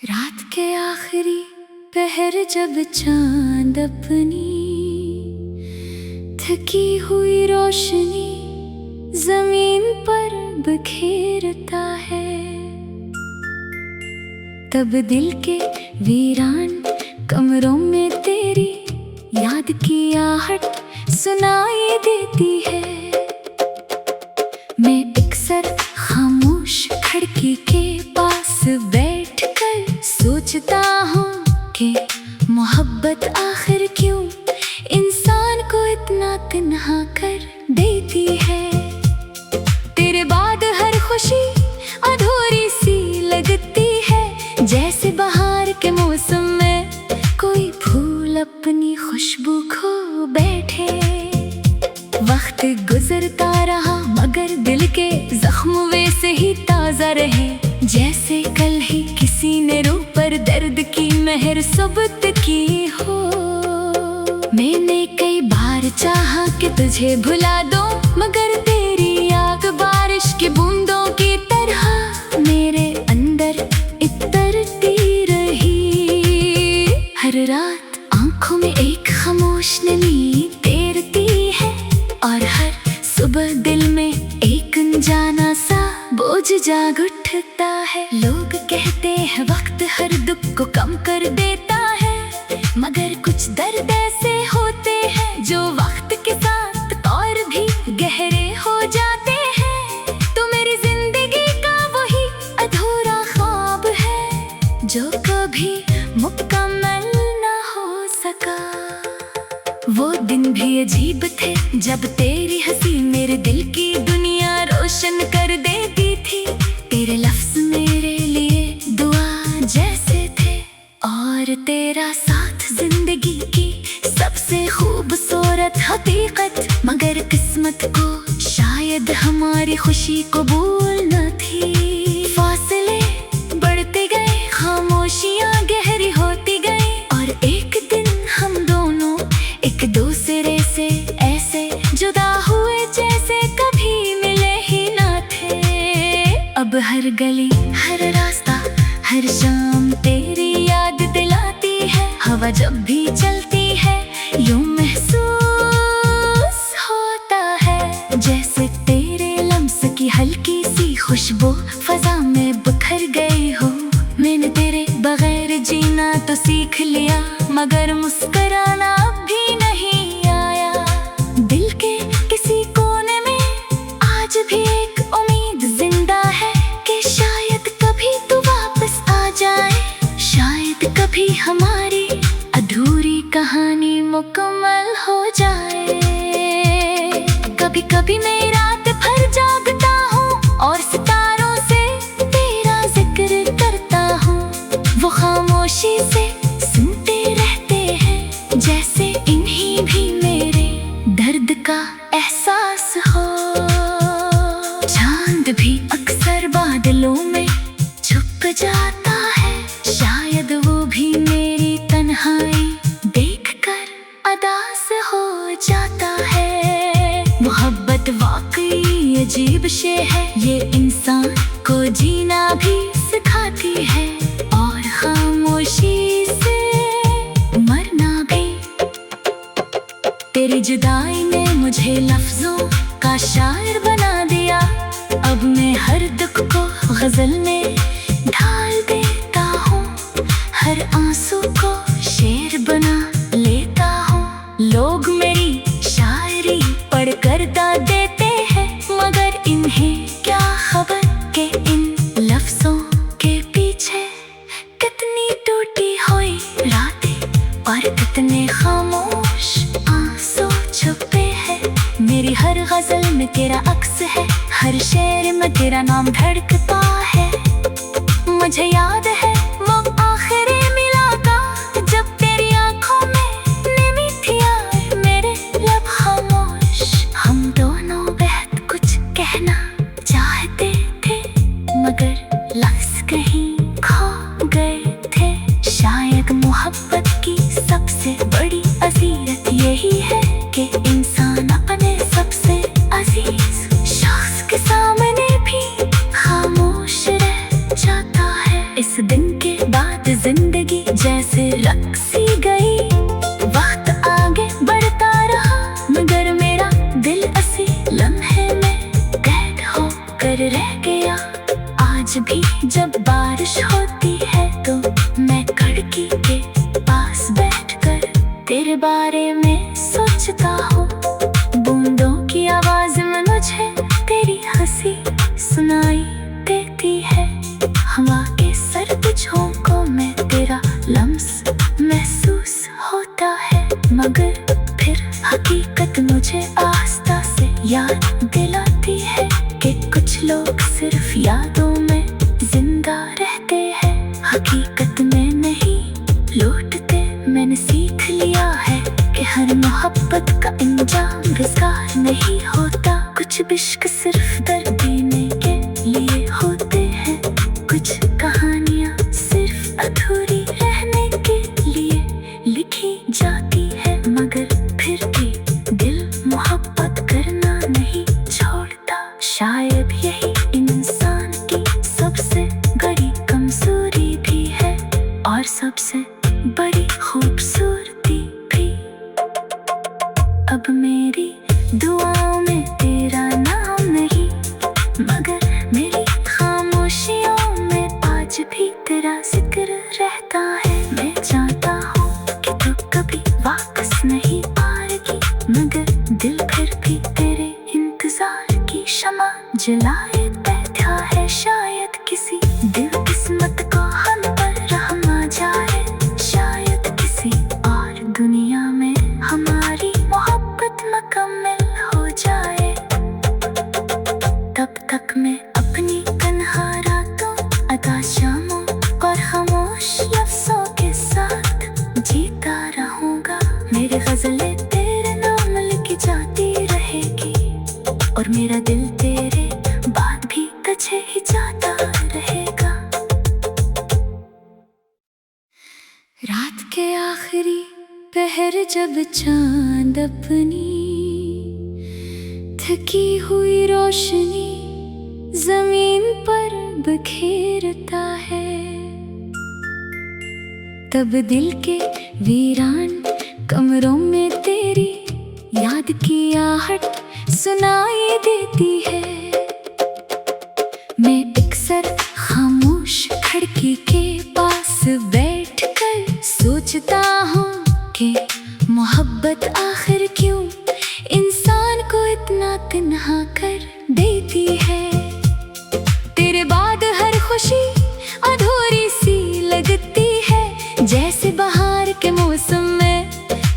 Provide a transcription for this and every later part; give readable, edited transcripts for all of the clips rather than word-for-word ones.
रात के आखिरी पहर जब चांद अपनी थकी हुई रोशनी जमीन पर बिखेरता है, तब दिल के वीरान कमरों में तेरी याद की आहट सुनाई देती है। मैं अक्सर खामोश खिड़की के पास बैठकर सोचता हूँ कि मोहब्बत आखिर क्यों इंसान को इतना तन्हा कर देती है। तेरे बाद हर खुशी अधूरी सी लगती है, जैसे बहार के मौसम में कोई फूल अपनी खुशबू खो बैठे। वक्त गुजरता रहा मगर दिल के जख्म वैसे ही ताजा रहे, जैसे कल ही किसी ने रूह पर दर्द की मेहर सबूत की हो। मैंने कई बार चाहा कि तुझे भुला दूं, मगर तेरी आग बारिश की बूंदों की तरह मेरे अंदर इतरती रही। हर रात आंखों में एक खामोश नमी तैरती है, और हर सुबह दिल में एक अनजाना सा बोझ जाग उठता है। लोग कहते हैं वक्त हर दुख को कम कर देता है, मगर कुछ दर्द ऐसे होते हैं जो वक्त के साथ और भी गहरे हो जाते हैं। तो मेरी जिंदगी का वही अधूरा ख्वाब है जो कभी मुकम्मल ना हो सका। वो दिन भी अजीब थे जब तेरी हंसी मेरे दिल की दुनिया रोशन कर देती थी। तेरे लफ्ज मेरे लिए दुआ जैसे थे, और तेरा साथ जिंदगी की सबसे खूबसूरत हकीकत। मगर किस्मत को शायद हमारी खुशी कबूल न थी। फासले बढ़ते गए, खामोशियां गहरी होती गई, और एक दिन हम दोनों एक दूसरे से ऐसे जुदा हुए जैसे कभी मिले ही ना थे। अब हर गली हर रास्ता हर शाम तेरी याद दिलाती है। हवा जब भी चलती है यूं महसूस होता है, जैसे तेरे लम्स की हल्की सी खुशबू फजा में बिखर गई हो। मैंने तेरे बगैर जीना तो सीख लिया, मगर मुस्कुराना अब भी नहीं आया। दिल के किसी कोने में आज भी एक उम्मीद जिंदा है कि शायद कभी तू वापस आ जाए, शायद कभी हमारी अधूरी कहानी मुकम्मल हो जाए। कभी कभी मैं रात भर जागता हूँ और सितारों से तेरा जिक्र करता हूँ। वो खामोशी से सुनते रहते हैं, जैसे इन्हीं भी मेरे दर्द का एहसास हो। चांद भी अक्सर बादलों में छुप जाता है, शायद वो भी मेरी तन्हाई देखकर अदास हो जाता है। मोहब्बत वाकई अजीब शे है, ये इंसान को जीना भी सिखाती है, और खामोशी से मरना भी। तेरी जुदाई ने मुझे लफ्जों का शायर बना दिया, अब मैं हर दुख को गजल में ढाल देता हूँ। हर आंसू को शेर बना लेता हूँ। लोग मेरी शायरी पढ़कर दाद देते हैं, मगर इन्हें क्या खबर के इन लफ्जों के पीछे कितनी टूटी हुई रातें और कितने खामोश आंसू छुपे हैं। मेरी हर गजल में तेरा अक्स है, हर शेर में तेरा नाम धड़कता है। मुझे याद है वो आखिरी मुलाकात जब तेरी आंखों में नमी थी और मेरे लब खामोश। हम दोनों बेहद कुछ कहना चाहते थे, मगर लफ्ज कहीं खो गए थे। शायद मोहब्बत की सबसे बड़ी अजीयत यही है कि इंसान अपने सबसे अजीज शख्स के सामने भी खामोश रह जाता है। इस दिन के बाद जिंदगी जैसे रक्सी गई। वक्त आगे बढ़ता रहा मगर मेरा दिल ऐसे लम्हे में कैद हो कर रह गया। आज भी जब बारिश होती है तो मैं खिड़की के पास बैठकर तेरे बारे में सोचता हूँ। बूंदों की आवाज में मुझे तेरी हंसी सुनाई देती है। हवा के सर्द झोंकों में तेरा लम्स महसूस होता है मगर फिर हकीकत मुझे आस्था से याद दिलाती है कि कुछ लोग सिर्फ यादों में जिंदा रहते हैं, हकीकत में नहीं लौटते। मैंने सीख लिया है कि हर मोहब्बत का अंजाम बेकार नहीं होता। कुछ इश्क सिर्फ दर्द देने के लिए होते हैं, कुछ कहानियाँ सिर्फ अधूरी रहने के लिए लिखी जाती है मगर फिर भी दिल मोहब्बत करना नहीं छोड़ता। शायद यही इंसान की सबसे बड़ी कमजोरी भी है और सबसे बड़ी खूबसूरती भी। अब मेरी दुआओं में तेरा नाम नहीं मगर मेरी खामोशियों में आज भी तेरा जिक्र रहता है। मैं जानता हूँ कि तू कभी वापस नहीं आएगी मगर दिल फिर भी तेरे इंतजार की शमा जलाए बैठा है। शायद किसी दिल किस्मत को हम पर रहम आ जाए, शायद किसी और दुनिया में हमारी मोहब्बत मुकम्मल हो जाए। तब तक मैं अपनी तन्हा रातों अदा शामों और खामोश लफ्जों के साथ जीता रहूंगा। मेरी गज़लें तेरे नाम लिखी जाती रहेगी और मेरा दिल तेरे बाद भी तुझे ही जाता रहेगा। रात के आखिरी पहर जब चांद अपनी थकी हुई रोशनी जमीन पर बिखेरता है, तब दिल के वीरान कमरों में तेरी याद की आहट सुनाई देती है। मैं अक्सर खामोश खिड़की के पास बैठकर सोचता हूँ कि मोहब्बत आखिर क्यों इंसान को इतना तन्हा कर देती है। तेरे बाद हर खुशी अधूरी सी लगती है, जैसे बहार के मौसम में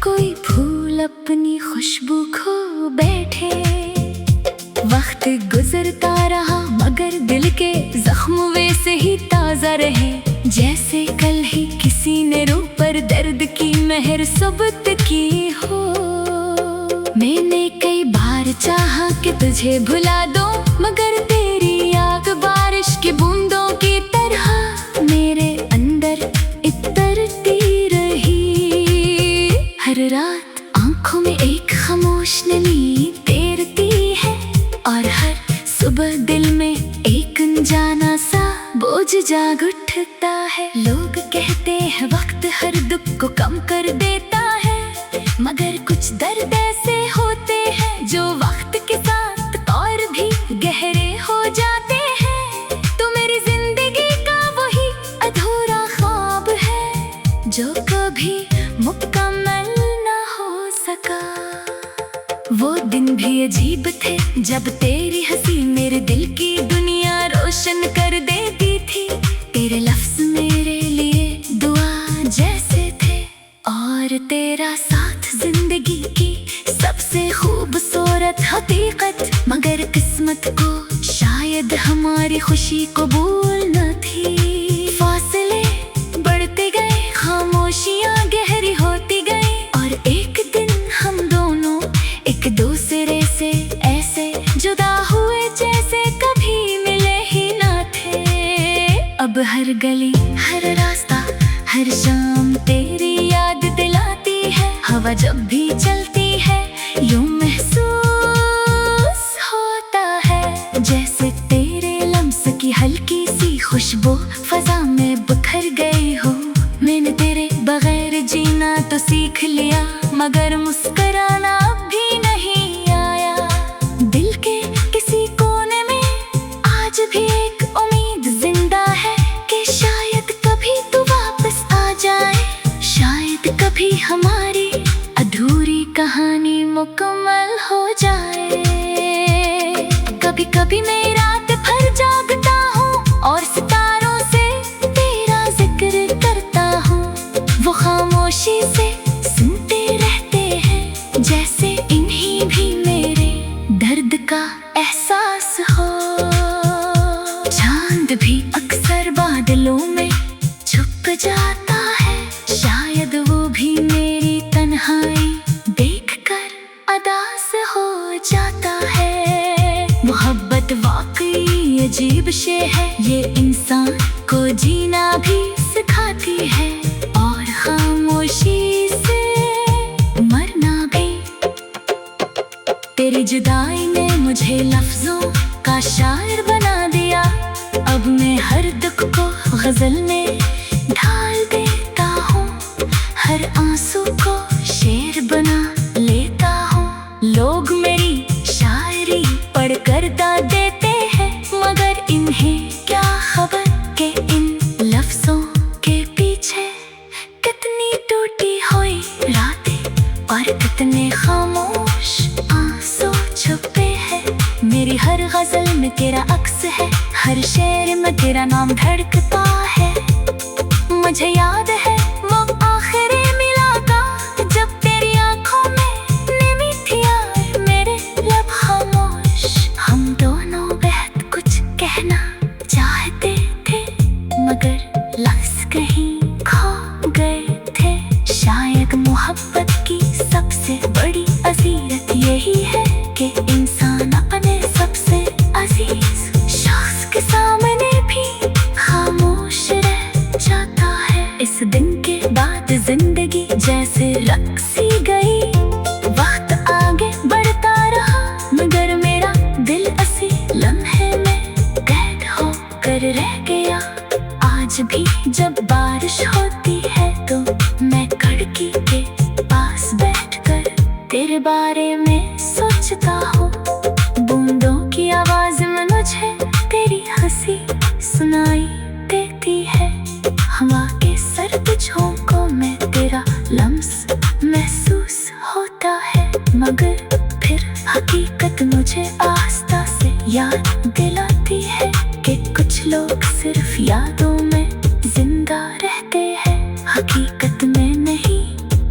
कोई फूल अपनी खुशबू खो बैठे। वक्त गुजरता रहा मगर दिल के जख्म वैसे ही ताजा रहे, जैसे कल ही किसी ने रू पर दर्द की मेहर सबूत की हो। मैंने कई बार चाहा कि तुझे भुला दूं मगर तेरी आग बारिश की बूंदों की तरह मेरे अंदर इतरती रही। हर रात आंखों में एक खामोश नमी तैरती है और हर सुबह दिल में एक अनजाना सा बोझ जाग उठता है। लोग कहते हैं वक्त हर दुख को कम कर देता है मगर कुछ दर्द ऐसे होते हैं जो वक्त के साथ और भी गहरे हो जाते हैं। तो मेरी जिंदगी का वही अधूरा ख्वाब है जो कभी मुकम्मल ना हो सका। वो दिन भी अजीब थे जब तेरी हंसी मेरे दिल की दुनिया रोशन कर देती थी। तेरे लफ्ज मेरे लिए दुआ जैसे थे और तेरा साथ जिंदगी की सबसे खूबसूरत हकीकत। मगर किस्मत को शायद हमारी खुशी कबूल न थी। फासले बढ़ते गए, खामोशियाँ गहरी होती गई और एक दिन हम दोनों एक दूसरे से ऐसे जुदा हुए जैसे कभी मिले ही ना थे। अब हर गली हर रास्ता हर शाम तेरी याद दिलाती है। हवा जब भी चलती है यूं महसूस होता है जैसे तेरे लम्स की हल्की सी खुशबू फजा में बिखर गई तो सीख लिया, मगर मुस्कुराना अब भी नहीं आया। दिल के किसी कोने में आज भी एक उम्मीद जिंदा है कि शायद कभी तू वापस आ जाए, शायद कभी हमारी अधूरी कहानी मुकम्मल हो जाए। कभी कभी मैं रात भर जागता हूँ और सितारों से तेरा जिक्र करता हूँ। वो खामोशी से सुनते रहते हैं, जैसे इन्हीं भी मेरे दर्द का एहसास हो। चांद भी अक्सर बादलों में छुप जाता है, शायद वो भी मेरी तन्हाई देखकर अदास हो जाता है। मोहब्बत वाकई अजीब शे है, ये इंसान को जीना भी सिखाती है और खामोशी से मरना भी। तेरी जुदाई ने मुझे लफ्जों का शायर बना दिया, अब मैं हर दुख को गजल में ढाल देता हूँ, हर आंसू को शेर बना लेता हूँ। लोग मेरी शायरी पढ़कर दाद देते हैं, मगर इन्हें क्या खबर के इन लफ्जों के पीछे कितनी टूटी हुई रातें और कितने खामोश आंसू छुपे हैं। मेरी हर गजल में तेरा अक्स है, हर शेर में तेरा नाम धड़कता है। मुझे याद है वो आखिरी मुलाकात, जब तेरी आंखों में नमी थी और मेरे लब खामोश। हम दोनों बेहद कुछ कहना चाहते थे, मगर लफ्ज कहीं खो गए थे। शायद मोहब्बत की सबसे बड़ी अजीरत यही है कि इंसान अपने सबसे अजीज शख्स के सामने भी खामोश रह जाता है। इस दिन के बाद जिंदगी जैसे रक्सी गई, वक्त आगे बढ़ता रहा, मगर मेरा दिल असी लम्हे में कैद होकर रह गया। आज भी जब बारिश होती है तो मैं खिड़की के पास बैठकर तेरे बारे में सोचता हूँ। बूंदों की आवाज में मुझे तेरी हंसी सुनाई देती है, हवा के सर्द झोंकों में तेरा लम्स महसूस होता है। मगर फिर हकीकत मुझे आस्था से याद दिलाती है कि कुछ लोग सिर्फ यादों में जिंदा रहते हैं, हकीकत में नहीं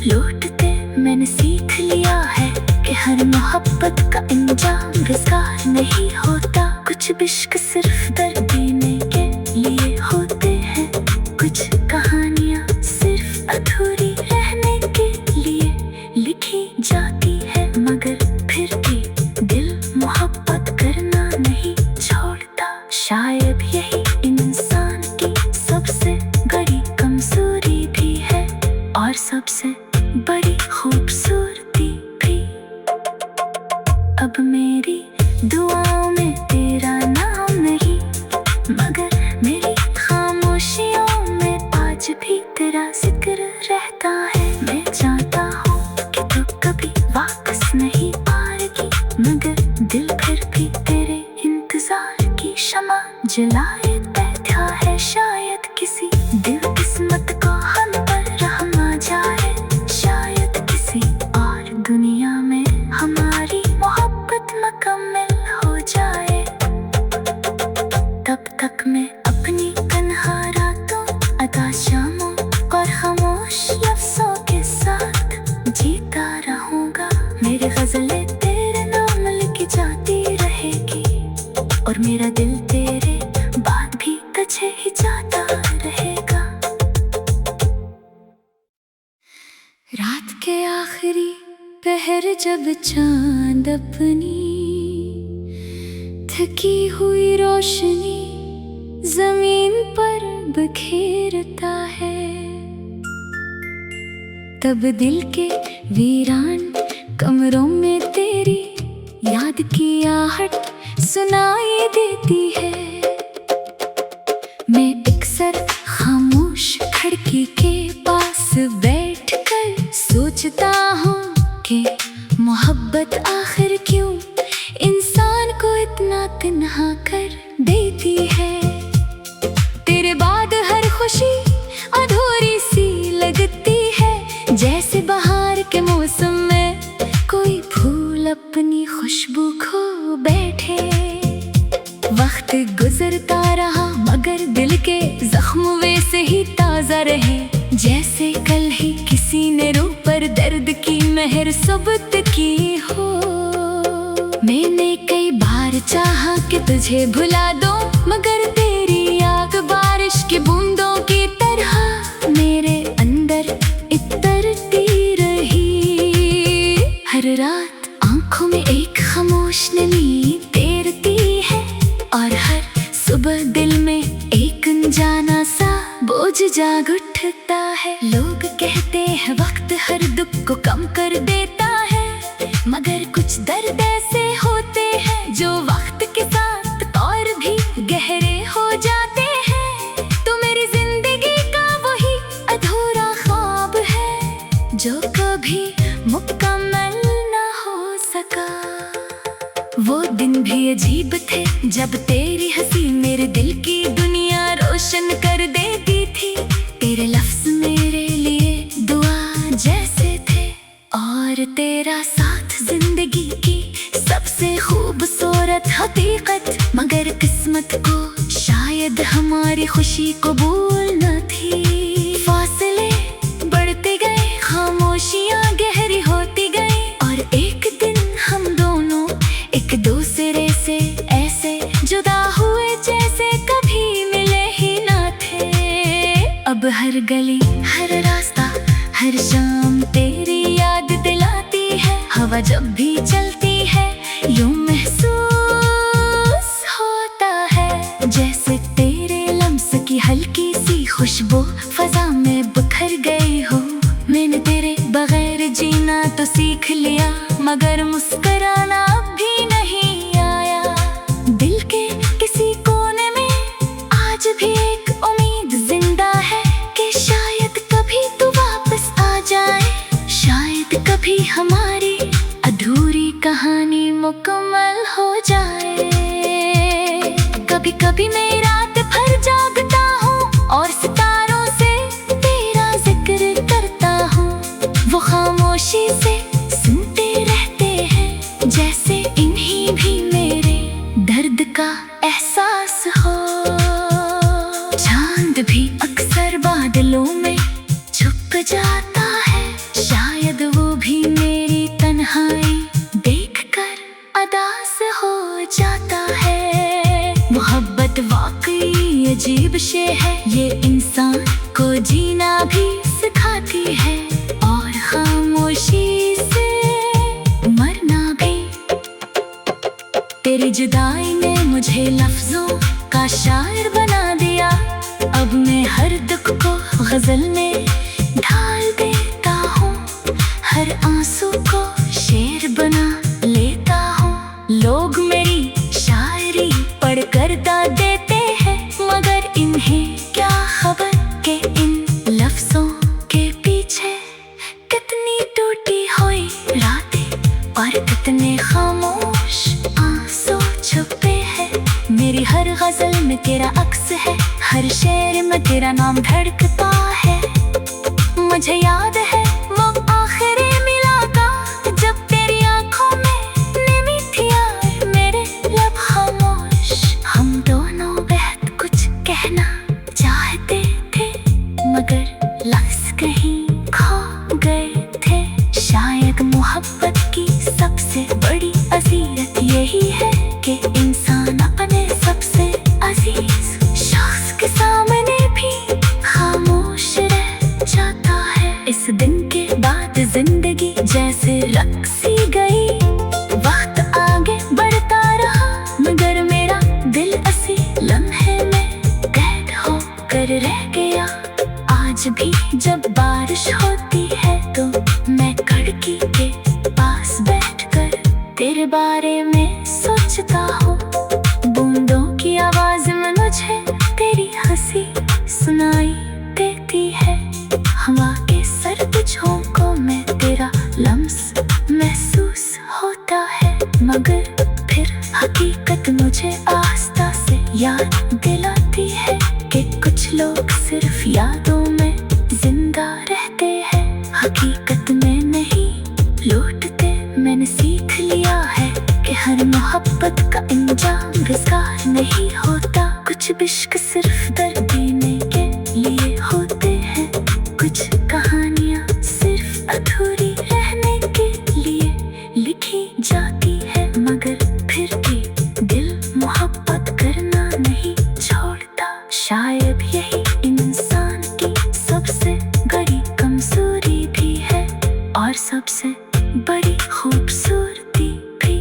लौटते। मैंने सीख लिया है कि हर मोहब्बत का इंजाम बेकार नहीं होता। कुछ इश्क सिर्फ दर्द देने के लिए होते हैं, कुछ कहानियाँ सिर्फ अधूरी रहने के लिए लिखी जाती है। मगर फिर भी दिल मोहब्बत करना नहीं छोड़ता। शायद यही इंसान की सबसे बड़ी कमजोरी भी है और सबसे बड़ी खूबसूरती भी। अब मेरी दुआओं में तेरा नाम नहीं, मगर मेरी खामोशियों में आज भी तेरा जिक्र रहता है। मैं जानता हूँ कि तू कभी वापस नहीं आएगी, मगर दिल फिर भी तेरे इंतजार की शमा जलाए बैठा है। शायद किसी दिल किस्मत को हम पर रहम आ जाए, शायद किसी और दुनिया में हमारी मोहब्बत मुकम्मल हो जाए। तब तक मैं अपनी तन्हा रातों, अदा शामों और खामोश लफ्जों के साथ जीता रहूंगा। मेरी गजलें तेरे नाम लिखी जाती रहेगी और मेरा दिल तेरे बाद भी तुझे ही जाता रहेगा। रात के आखिरी पहर जब चांद अपनी थकी हुई रोशनी जमीन पर बिखेरता है, तब दिल के वीरान कमरों में तेरी याद की आहट सुनाई देती है। मैं अक्सर खामोश खिड़की के पास बैठकर खामोशी अधूरी सी लगती है, जैसे बहार के मौसम में कोई फूल अपनी खुशबू खो बैठे। वक्त गुजरता रहा मगर दिल के जख्म वैसे ही ताजा रहे, जैसे कल ही किसी ने रूह पर दर्द की मेहर सबूत की हो। मैंने कई बार चाहा कि तुझे भुला दूं, मगर तेरी याद बारिश की बूंदों की तरह मेरे अंदर इतरती रही। हर रात आंखों में एक खामोश नमी तैरती है, और हर सुबह दिल में एक अनजाना सा बोझ जाग उठता है। लोग कहते हैं वक्त हर दुख को कम कर देता है, मगर कुछ दर्द ऐसे होते हैं जो वक्त के साथ और भी गहरे हो जाते हैं। तो मेरी जिंदगी का वही अधूरा ख्वाब है जो कभी मुकम्मल ना हो सका। वो दिन भी अजीब थे जब तेरी हंसी मेरे दिल की दुनिया रोशन कर देती थी। तेरे लफ्ज मेरे लिए दुआ जैसे थे, और तेरा साथ जिंदगी की सबसे खूबसूरत हकीकत। मगर किस्मत को शायद हमारी खुशी कबूल न थी। फासले बढ़ते गए, खामोशियां गहरी होती गई, और एक दिन हम दोनों एक दूसरे से ऐसे जुदा हुए जैसे कभी मिले ही ना थे। अब हर गली हर रास्ता हर शाम तेरी याद दिलाती है। हवा जब भी चलती है यूं महसूस होता है, जैसे तेरे लम्स की हल्की सी खुशबू फजा में बिखर गई हो। मैंने तेरे बगैर जीना तो सीख लिया, मगर मुस्कुराना अब भी नहीं आया। दिल के किसी कोने में आज भी एक उम्मीद जिंदा है कि शायद कभी तू वापस आ जाए, शायद कभी हमारी अधूरी कहानी मुकम्मल हो जाए। कभी कभी मैं रात भर जागता हूँ और सितारों से तेरा जिक्र करता हूँ। वो खामोशी से सुनते रहते हैं, जैसे इन्हीं भी मेरे दर्द का एहसास हो। चांद भी अक्सर बादलों में छुप जाता है, शायद वो भी मेरी तन्हाई देखकर अदास हो जाता है। मोहब्बत वाकई अजीब शे है, ये इंसान को जीना भी सिखाती है, और खामोशी से मरना भी। तेरी जुदाई ने मुझे लफ्जों का शायर बना दिया, अब मैं हर दुख को गजल में ढाल देता हूँ। हर आंसू को शेर बना लेता हूँ। लोग मेरी शायरी पढ़कर दाद देते हैं, मगर इन्हें क्या खबर के इन लफ्जों के पीछे कितनी टूटी हुई रातें और कितने खामोश आंसू छुपे हैं। मेरी हर गजल में तेरा अक्स है, हर शेर में तेरा नाम धड़कता है। मुझे याद है वो आखिरी मुलाकात जब तेरी आंखों में नमी थी और मेरे लब खामोश। हम दोनों बेहद कुछ कहना चाहते थे, मगर लफ्ज कहीं खो गए थे। शायद मोहब्बत की सबसे बड़ी अजीयत यही है कि इंसान अपने सबसे अजीज शख्स के सामने भी खामोश रह जाता है। इस दिन के बाद जिंदगी जैसे रक्सी गई, वक्त आगे बढ़ता रहा, मगर मेरा दिल असी लम्हे में कैद होकर रह गया। आज भी जब बारिश होती है तो मैं खिड़की के पास बैठकर तेरे बारे में सोचता हूँ। बूंदों की आवाज में मुझे तेरी हंसी सुनाई देती है। हवा के सर्द झोंकों में तेरा लम्स महसूस होता है, मगर फिर हकीकत मुझे आस्था से याद दिलाती है कि कुछ लोग सिर्फ यादों में जिंदा रहते हैं, हकीकत में नहीं लौटते। मैंने सीख लिया है कि हर मोहब्बत का अंजाम बेकार नहीं होता। कुछ इश्क सिर्फ दर्द देने के लिए होते हैं, कुछ कहानियाँ सिर्फ अधूरी रहने के लिए लिखी जाती है। मगर फिर भी दिल मोहब्बत करना नहीं छोड़ता। शायद यही इंसान की सबसे बड़ी कमजोरी भी है और सबसे बड़ी खूबसूरती भी।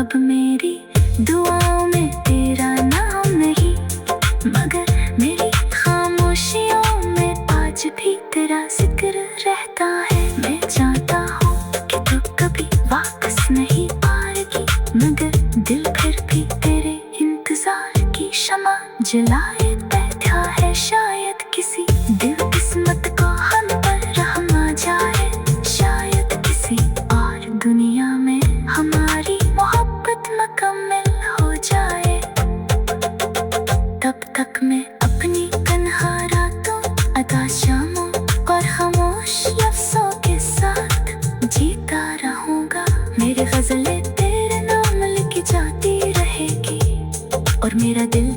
अब मेरी दुआओं में तेरा नाम नहीं, मगर मेरी खामोशियों में आज भी तेरा जिक्र रहता है। मैं जानता हूँ कि तू कभी वापस नहीं आएगी, मगर दिल फिर भी तेरे इंतजार की शमा जलाए बैठा है। शायद किसी दिल किस्मत को हम पर रहम आ जाए, शायद किसी और दुनिया में हमारी मोहब्बत मुकम्मल हो जाए। तब तक मैं अपनी तन्हा रातों, अदा शामों और खामोश लफ्ज़ों के साथ जीता रहूँगा। मेरी गज़लें तेरे नाम लिखी जाती रहेगी और मेरा दिल